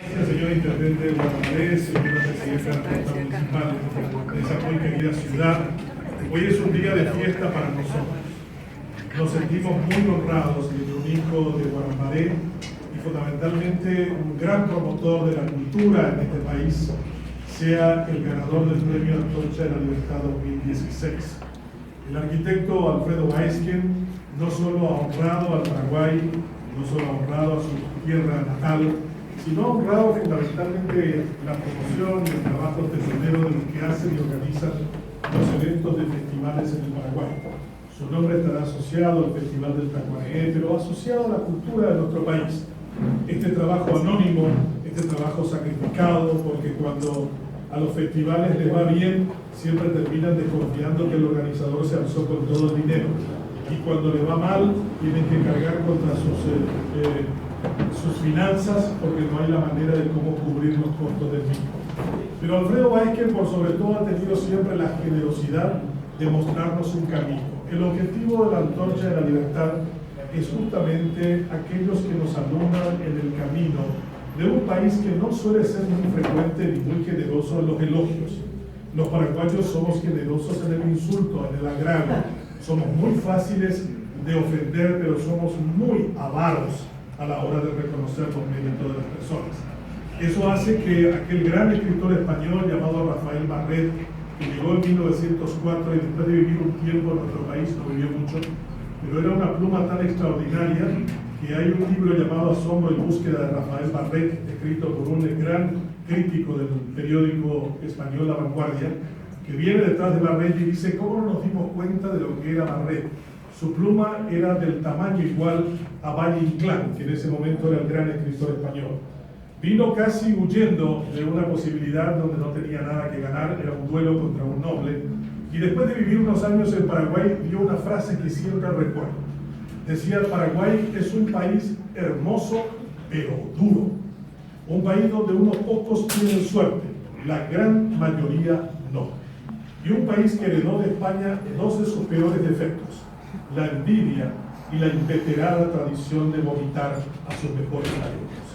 Gracias, señor Intendente de Guaramaré, señora Presidenta de la Junta Municipal de esa muy querida ciudad. Hoy es un día de fiesta para nosotros. Nos sentimos muy honrados de que un hijo de Guaramaré y fundamentalmente un gran promotor de la cultura en este país sea el ganador del Premio Antorcha de la Libertad 2016. El arquitecto Alfredo Baesquén no solo ha honrado al Paraguay, no solo ha honrado a su tierra natal, sino ha honrado fundamentalmente la promoción y el trabajo tesonero de los que hacen y organizan los eventos de festivales en el Paraguay. Su nombre estará asociado al Festival del Tacuarembó, pero asociado a la cultura de nuestro país. Este trabajo anónimo, este trabajo sacrificado, porque cuando a los festivales les va bien, siempre terminan desconfiando que el organizador se alzó con todo el dinero. Y cuando le va mal, tienen que cargar contra sus finanzas porque no hay la manera de cómo cubrir los costos del mismo. Pero Alfredo Baesquén, por sobre todo, ha tenido siempre la generosidad de mostrarnos un camino. El objetivo de la Antorcha de la Libertad es justamente aquellos que nos alumbran en el camino de un país que no suele ser muy frecuente ni muy generoso en los elogios. Los paraguayos somos generosos en el insulto, en el agravio. Somos muy fáciles de ofender, pero somos muy avaros a la hora de reconocer los méritos de las personas. Eso hace que aquel gran escritor español llamado Rafael Barret, que llegó en 1904 y después de vivir un tiempo en nuestro país, no vivió mucho, pero era una pluma tan extraordinaria que hay un libro llamado Asombro y Búsqueda de Rafael Barret, escrito por un gran crítico del periódico español La Vanguardia, que viene detrás de Barret y dice: ¿cómo no nos dimos cuenta de lo que era Barret? Su pluma era del tamaño igual a Valle Inclán, que en ese momento era el gran escritor español. Vino casi huyendo de una posibilidad donde no tenía nada que ganar, era un duelo contra un noble, y después de vivir unos años en Paraguay dio una frase que siempre recuerdo. Decía: Paraguay es un país hermoso pero duro, un país donde unos pocos tienen suerte, la gran mayoría no, y un país que heredó de España dos de sus peores defectos: la envidia y la inveterada tradición de vomitar a sus mejores talentos.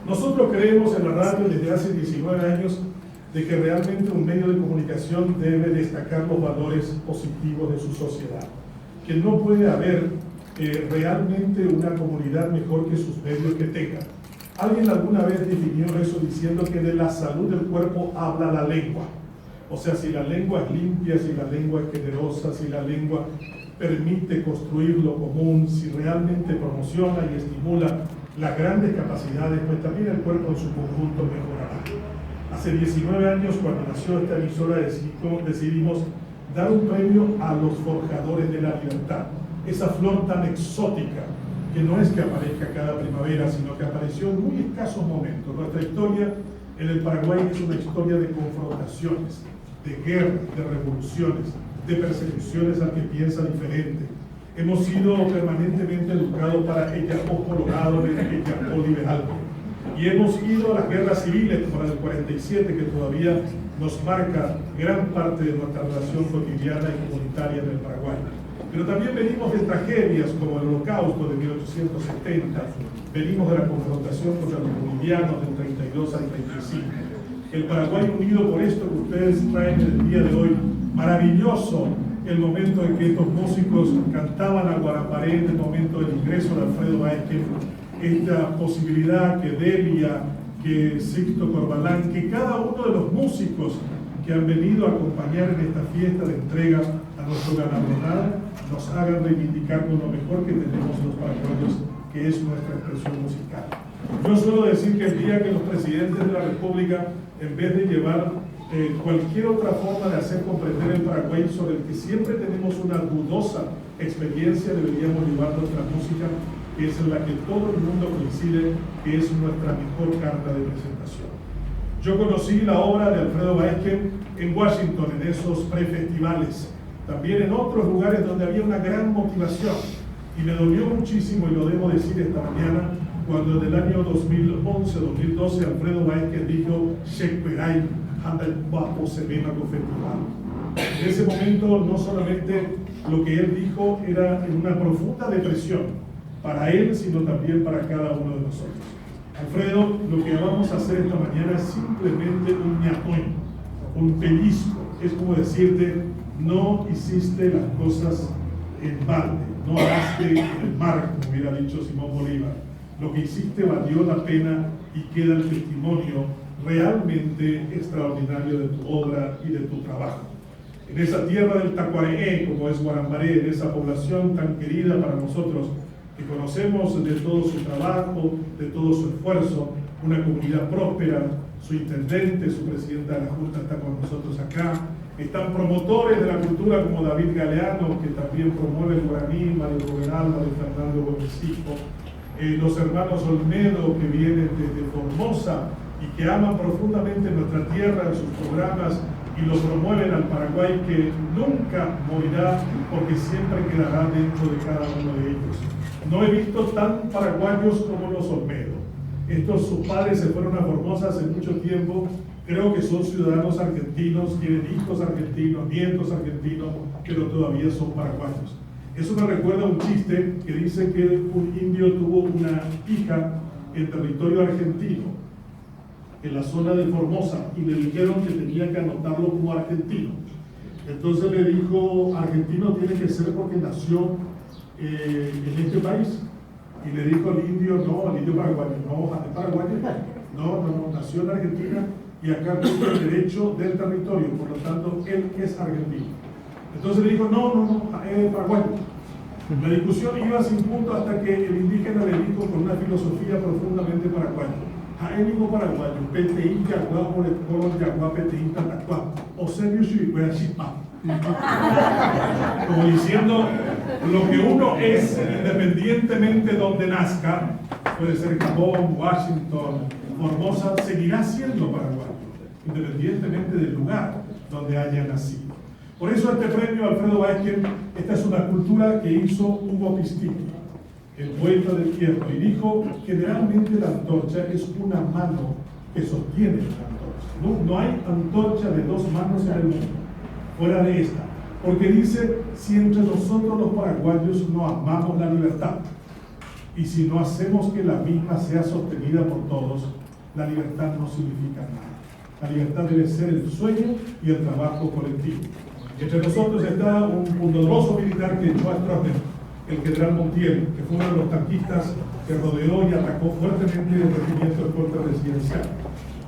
Nosotros creemos en la radio desde hace 19 años de que realmente un medio de comunicación debe destacar los valores positivos de su sociedad, que no puede haber realmente una comunidad mejor que sus medios que tengan. Alguien alguna vez definió eso diciendo que de la salud del cuerpo habla la lengua. O sea, si la lengua es limpia, si la lengua es generosa, si la lengua permite construir lo común, si realmente promociona y estimula las grandes capacidades, pues también el cuerpo en su conjunto mejorará. Hace 19 años, cuando nació esta emisora, decidimos dar un premio a los forjadores de la libertad, esa flor tan exótica que no es que aparezca cada primavera, sino que apareció en muy escasos momentos. Nuestra historia en el Paraguay es una historia de confrontaciones, de guerras, de revoluciones, de persecuciones al que piensa diferente. Hemos sido permanentemente educados para ella colorado, ella liberal. Y hemos ido a las guerras civiles como la del 47, que todavía nos marca gran parte de nuestra relación cotidiana y comunitaria en el Paraguay. Pero también venimos de tragedias como el Holocausto de 1870, venimos de la confrontación contra los bolivianos del 32 al 35. El Paraguay unido por esto que ustedes traen en el día de hoy, maravilloso el momento en que estos músicos cantaban a Guaramaré, en el momento del ingreso de Alfredo Baesquén, esta posibilidad que Delia, que Sixto Corbalán, que cada uno de los músicos que han venido a acompañar en esta fiesta de entrega a nuestro galardonado nos hagan reivindicar con lo mejor que tenemos los paraguayos, que es nuestra expresión musical. Yo suelo decir que el día que los presidentes de la República, en vez de llevar cualquier otra forma de hacer comprender el Paraguay, sobre el que siempre tenemos una dudosa experiencia, deberíamos llevar nuestra música, que es en la que todo el mundo coincide que es nuestra mejor carta de presentación. Yo conocí la obra de Alfredo Baesquén en Washington, en esos prefestivales, también en otros lugares donde había una gran motivación, y me dolió muchísimo, y lo debo decir esta mañana, cuando en el año 2011-2012 Alfredo Baesquén dijo Shakespeare se ve festival. En ese momento no solamente lo que él dijo era en una profunda depresión para él, sino también para cada uno de nosotros. Alfredo, lo que vamos a hacer esta mañana es simplemente un ñapón, un pellizco. Es como decirte, no hiciste las cosas en balde, no hablaste en el mar, como hubiera dicho Simón Bolívar. Lo que hiciste valió la pena y queda el testimonio realmente extraordinario de tu obra y de tu trabajo. En esa tierra del Tacuarembó, como es Guarambaré, en esa población tan querida para nosotros, que conocemos de todo su trabajo, de todo su esfuerzo, una comunidad próspera, su intendente, su presidenta de la Junta está con nosotros acá, están promotores de la cultura como David Galeano, que también promueve el guaraní, Mario Rubén Álvarez, Fernando Buenecijo, los hermanos Olmedo que vienen desde Formosa y que aman profundamente nuestra tierra, sus programas, y lo promueven al Paraguay, que nunca morirá porque siempre quedará dentro de cada uno de ellos. No he visto tan paraguayos como los Olmedo. Sus padres se fueron a Formosa hace mucho tiempo, creo que son ciudadanos argentinos, tienen hijos argentinos, nietos argentinos, pero todavía son paraguayos. Eso me recuerda un chiste que dice que un indio tuvo una hija en territorio argentino, en la zona de Formosa, y le dijeron que tenía que anotarlo como argentino. Entonces le dijo, argentino tiene que ser porque nació en este país. Y le dijo al indio, no, al indio paraguayo, no, ¿es paraguayo? No, nació en Argentina y acá tiene el derecho del territorio, por lo tanto, él es argentino. Entonces le dijo, no, es paraguayo. La discusión iba sin punto hasta que el indígena le dijo con una filosofía profundamente paraguaya, Jaénico paraguayo, Peteín, Yaguá, Morecoro, Yaguá, Peteín, Tatacuá, o serio, Chuicuea, Chipá. Como diciendo, lo que uno es, independientemente de donde nazca, puede ser Japón, Washington, Formosa, seguirá siendo paraguayo, independientemente del lugar donde haya nacido. Por eso este premio, Alfredo Vázquez, esta es una cultura que hizo Hugo Pistillo, el poeta del hierro, y dijo, generalmente la antorcha es una mano que sostiene la antorcha. No hay antorcha de dos manos en el mundo, fuera de esta, porque dice, si entre nosotros los paraguayos no amamos la libertad, y si no hacemos que la misma sea sostenida por todos, la libertad no significa nada. La libertad debe ser el sueño y el trabajo colectivo. Entre nosotros está un poderoso militar que echó a Stroessner, el general Montiel, que fue uno de los tanquistas que rodeó y atacó fuertemente el regimiento escolta presidencial.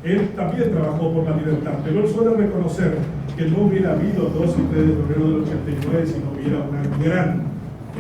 Él también trabajó por la libertad, pero él suele reconocer que no hubiera habido 2 y 3 de febrero del 89 si no hubiera una gran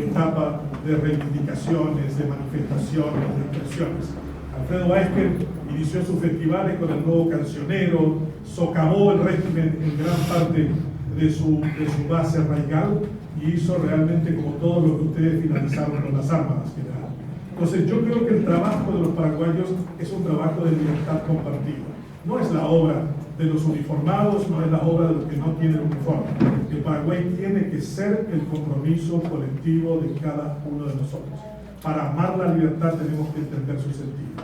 etapa de reivindicaciones, de manifestaciones, de expresiones. Alfredo Vázquez inició sus festivales con el nuevo cancionero, socavó el régimen en gran parte de su base radical y hizo realmente como todo lo que ustedes finalizaron con las armas, general. Entonces yo creo que el trabajo de los paraguayos es un trabajo de libertad compartida. No es la obra de los uniformados, no es la obra de los que no tienen uniforme. El Paraguay tiene que ser el compromiso colectivo de cada uno de nosotros. Para amar la libertad tenemos que entender su sentido.